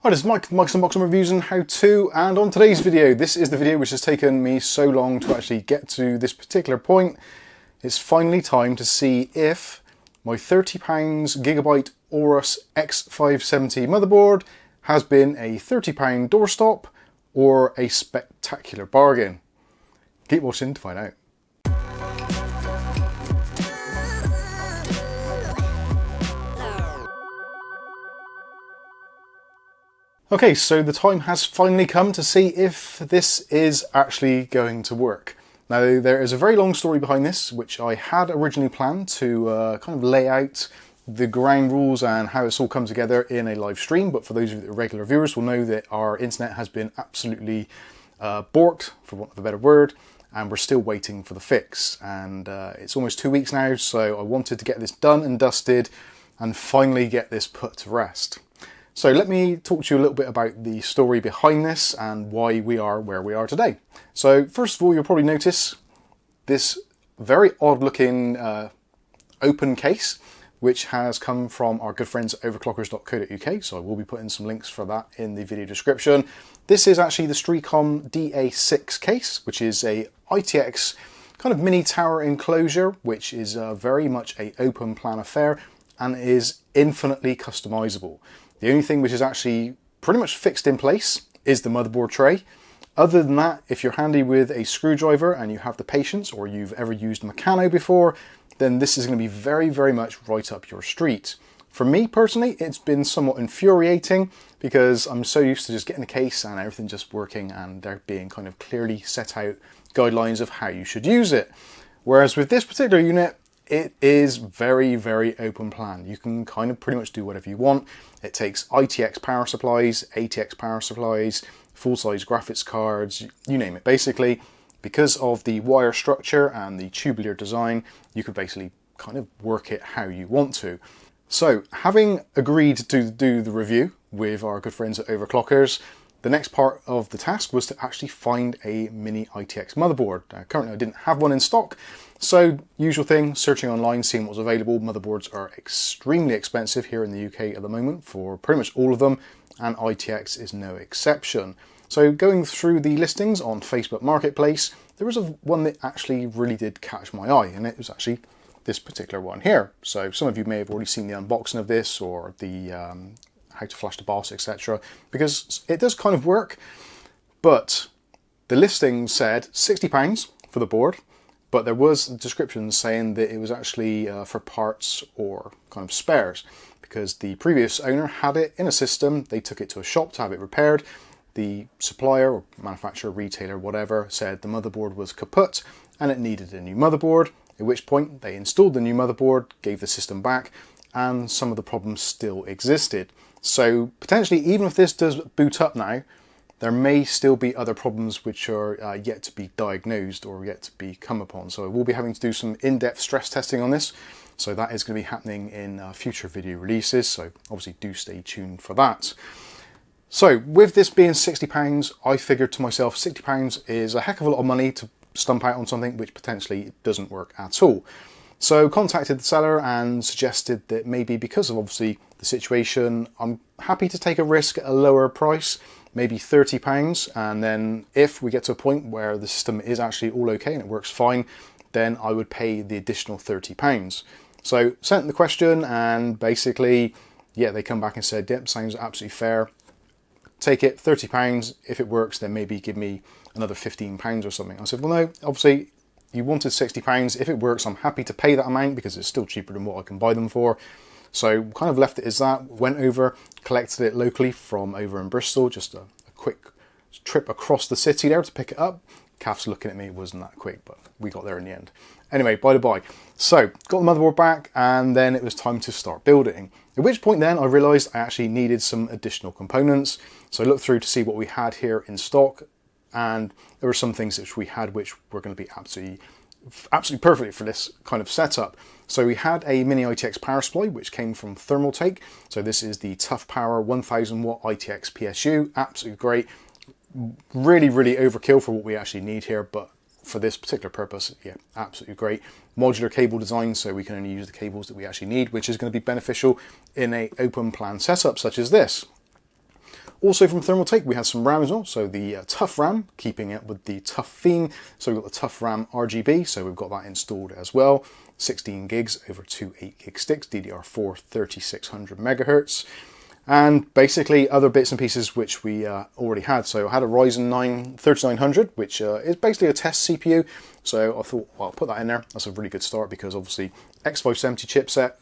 Hi, this is Mike, Mike's Unboxing Reviews and How To, and on today's video, this is the video which has taken me so long to actually get to this particular point. It's finally time to see if my £30 Gigabyte Aorus X570 motherboard has been a £30 doorstop or a spectacular bargain. Keep watching to find out. Okay, so the time has finally come to see if this is actually going to work. Now, there is a very long story behind this, which I had originally planned to kind of lay out the ground rules and how it's all come together in a live stream, but for those of you that are regular viewers will know that our internet has been absolutely borked, for want of a better word, and we're still waiting for the fix. And it's almost 2 weeks now, so I wanted to get this done and dusted and finally get this put to rest. So let me talk to you a little bit about the story behind this and why we are where we are today. So first of all, you'll probably notice this very odd looking open case, which has come from our good friends at overclockers.co.uk. So I will be putting some links for that in the video description. This is actually the Streacom DA6 case, which is a ITX kind of mini tower enclosure, which is very much an open plan affair and is infinitely customizable. The only thing which is actually pretty much fixed in place is the motherboard tray. Other than that, if you're handy with a screwdriver and you have the patience, or you've ever used Meccano before, then this is going to be very, very much right up your street. For me personally, it's been somewhat infuriating because I'm so used to just getting a case and everything just working and there being kind of clearly set out guidelines of how you should use it. Whereas with this particular unit, it is very, very open plan. You can kind of pretty much do whatever you want. It takes ITX power supplies, ATX power supplies, full-size graphics cards, you name it. Basically, because of the wire structure and the tubular design, you could basically kind of work it how you want to. So, having agreed to do the review with our good friends at Overclockers, the next part of the task was to actually find a mini ITX motherboard. Currently I didn't have one in stock, so usual thing, searching online, seeing what's available. Motherboards are extremely expensive here in the UK at the moment for pretty much all of them, and ITX is no exception. So going through the listings on Facebook Marketplace, there was one that actually really did catch my eye, and it was actually this particular one here. So some of you may have already seen the unboxing of this or the how to flash the BIOS, etc. Because it does kind of work, but the listing said £60 for the board, but there was descriptions saying that it was actually for parts or kind of spares, because the previous owner had it in a system, they took it to a shop to have it repaired. The supplier or manufacturer, retailer, whatever, said the motherboard was kaput and it needed a new motherboard, at which point they installed the new motherboard, gave the system back, and some of the problems still existed. So potentially, even if this does boot up now, there may still be other problems which are yet to be diagnosed or yet to be come upon. So I will be having to do some in-depth stress testing on this. So that is going to be happening in future video releases. So obviously do stay tuned for that. So with this being £60, I figured to myself £60 is a heck of a lot of money to stump out on something which potentially doesn't work at all. So contacted the seller and suggested that maybe because of obviously the situation, I'm happy to take a risk at a lower price, maybe £30, and then if we get to a point where the system is actually all okay and it works fine, then I would pay the additional £30. So sent the question and basically, yeah, they come back and said, yep, sounds absolutely fair. Take it, £30. If it works, then maybe give me another £15 or something. I said, well, no, obviously you wanted £60. If it works, I'm happy to pay that amount because it's still cheaper than what I can buy them for. So kind of left it as that, went over, collected it locally from over in Bristol, just a quick trip across the city there to pick it up. Kath's looking at me, it wasn't that quick, but we got there in the end. Anyway, by the by. So got the motherboard back and then it was time to start building. At which point then I realized I actually needed some additional components. So I looked through to see what we had here in stock, and there were some things which we had which were going to be absolutely perfect for this kind of setup. So we had a mini ITX power supply which came from Thermaltake. So this is the Tough Power 1000 watt ITX PSU, absolutely great. Really, really overkill for what we actually need here, but for this particular purpose, yeah, absolutely great. Modular cable design, so we can only use the cables that we actually need, which is going to be beneficial in a open plan setup such as this. Also from Thermaltake, we had some RAM as well. So the Tough RAM, keeping it with the Tough theme. So we've got the Tough RAM RGB, so we've got that installed as well. 16 gigs over two 8 gig sticks, DDR4 3600 megahertz. And basically other bits and pieces which we already had. So I had a Ryzen 9 3900, which is basically a test CPU. So I thought, well, I'll put that in there. That's a really good start because obviously X570 chipset,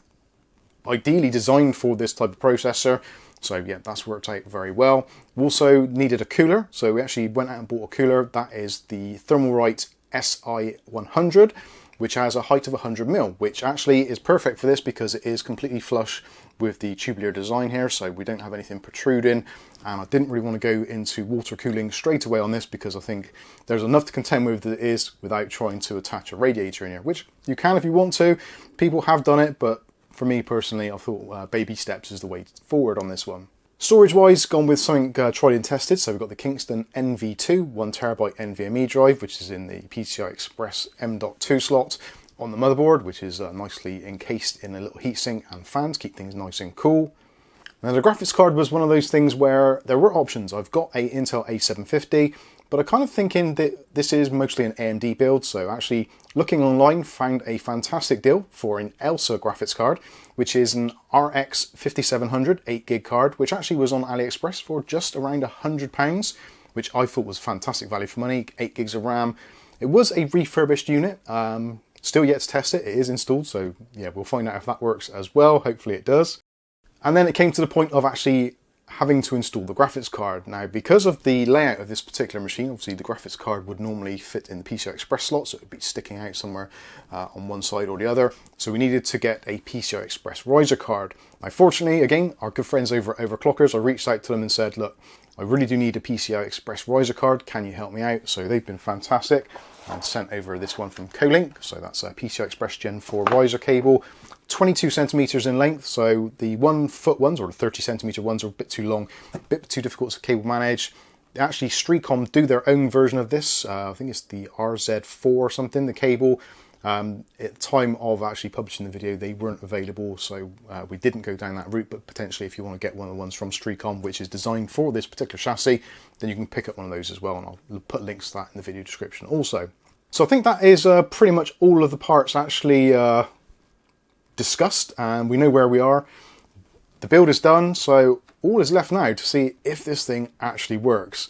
ideally designed for this type of processor. So yeah, that's worked out very well. We also needed a cooler. So we actually went out and bought a cooler. That is the Thermalright SI100, which has a height of 100mm, which actually is perfect for this because it is completely flush with the tubular design here, so we don't have anything protruding. And I didn't really want to go into water cooling straight away on this because I think there's enough to contend with that it is without trying to attach a radiator in here, which you can if you want to. People have done it, but for me personally, I thought baby steps is the way forward on this one. Storage-wise, gone with something tried and tested. So we've got the Kingston NV2 1TB NVMe drive, which is in the PCI Express M.2 slot on the motherboard, which is nicely encased in a little heatsink and fans, keep things nice and cool. Now the graphics card was one of those things where there were options. I've got a Intel A750, but I'm kind of thinking that this is mostly an AMD build, so actually looking online, found a fantastic deal for an ELSA graphics card, which is an RX 5700 8GB card, which actually was on AliExpress for just around £100, which I thought was fantastic value for money, 8GB of RAM. It was a refurbished unit, still yet to test it, it is installed, so yeah, we'll find out if that works as well, hopefully it does. And then it came to the point of actually having to install the graphics card. Now, because of the layout of this particular machine, obviously the graphics card would normally fit in the PCI Express slot, so it would be sticking out somewhere on one side or the other. So we needed to get a PCI Express riser card. Now, fortunately, again, our good friends over at Overclockers, I reached out to them and said, look, I really do need a PCI Express riser card. Can you help me out? So they've been fantastic and sent over this one from Colink. So that's a PCI Express Gen 4 riser cable, 22 centimeters in length. So the 1 foot ones or the 30 centimeter ones are a bit too long, a bit too difficult to cable manage. Actually, Streacom do their own version of this. I think it's the RZ4 or something, the cable. At the time of actually publishing the video, they weren't available, so we didn't go down that route, but potentially if you want to get one of the ones from Streacom, which is designed for this particular chassis, then you can pick up one of those as well, and I'll put links to that in the video description also. So I think that is pretty much all of the parts actually discussed, and we know where we are. The build is done, so all is left now to see if this thing actually works.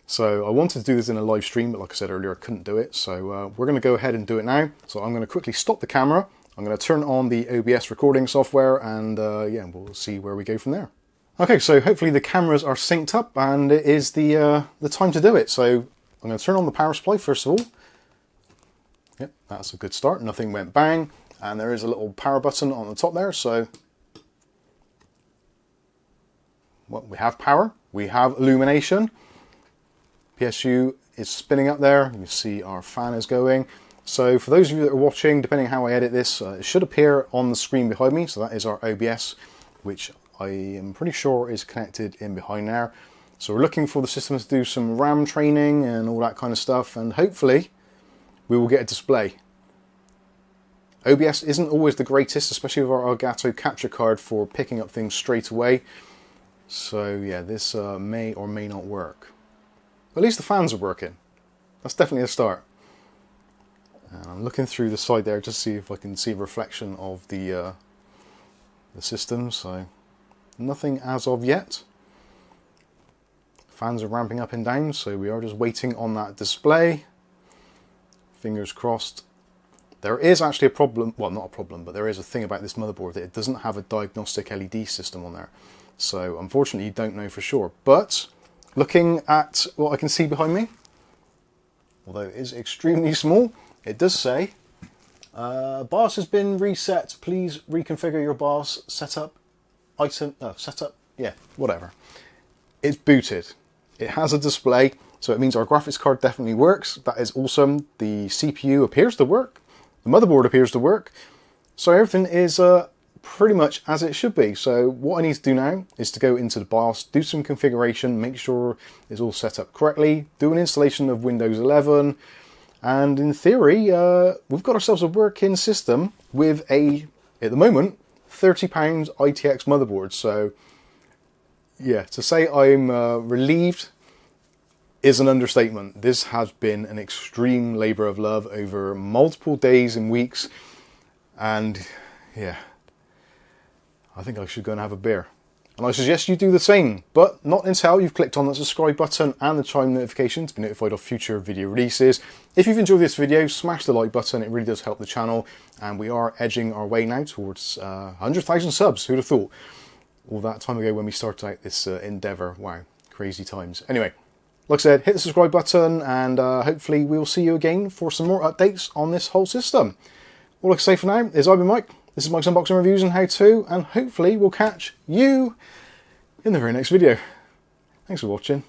So I wanted to do this in a live stream, but like I said earlier, I couldn't do it. So we're going to go ahead and do it now. So I'm going to quickly stop the camera. I'm going to turn on the OBS recording software, and yeah, we'll see where we go from there. Okay, so hopefully the cameras are synced up, and it is the time to do it. So I'm going to turn on the power supply first of all. Yep, that's a good start. Nothing went bang, and there is a little power button on the top there. So well, we have power, we have illumination. PSU is spinning up there. You see our fan is going. So for those of you that are watching, depending how I edit this, it should appear on the screen behind me. So that is our OBS, which I am pretty sure is connected in behind there. So we're looking for the system to do some RAM training and all that kind of stuff, and hopefully we will get a display. OBS isn't always the greatest, especially with our Elgato capture card for picking up things straight away. So yeah, this may or may not work. At least the fans are working. That's definitely a start. And I'm looking through the side there just to see if I can see a reflection of the system. So nothing as of yet. Fans are ramping up and down, so we are just waiting on that display. Fingers crossed. There is actually a problem, well, not a problem, but there is a thing about this motherboard that it doesn't have a diagnostic LED system on there. So unfortunately you don't know for sure. But looking at what I can see behind me, although it is extremely small, it does say, BIOS has been reset, please reconfigure your BIOS setup, yeah, whatever. It's booted. It has a display, so it means our graphics card definitely works. That is awesome. The CPU appears to work, the motherboard appears to work, so everything is pretty much as it should be. So what I need to do now is to go into the BIOS, do some configuration, make sure it's all set up correctly, do an installation of Windows 11, and in theory, we've got ourselves a working system with a, at the moment, £30 ITX motherboard. So Yeah, to say I'm relieved is an understatement. This has been an extreme labour of love over multiple days and weeks, and yeah, I think I should go and have a beer. And I suggest you do the same, but not until you've clicked on the subscribe button and the chime notification to be notified of future video releases. If you've enjoyed this video, smash the like button, it really does help the channel, and we are edging our way now towards 100,000 subs. Who'd have thought? All that time ago when we started out this endeavour. Wow, crazy times. Anyway, like I said, hit the subscribe button, and hopefully we'll see you again for some more updates on this whole system. All I can say for now is I've been Mike. This is Mike's Unboxing Reviews and How To, and hopefully we'll catch you in the very next video. Thanks for watching.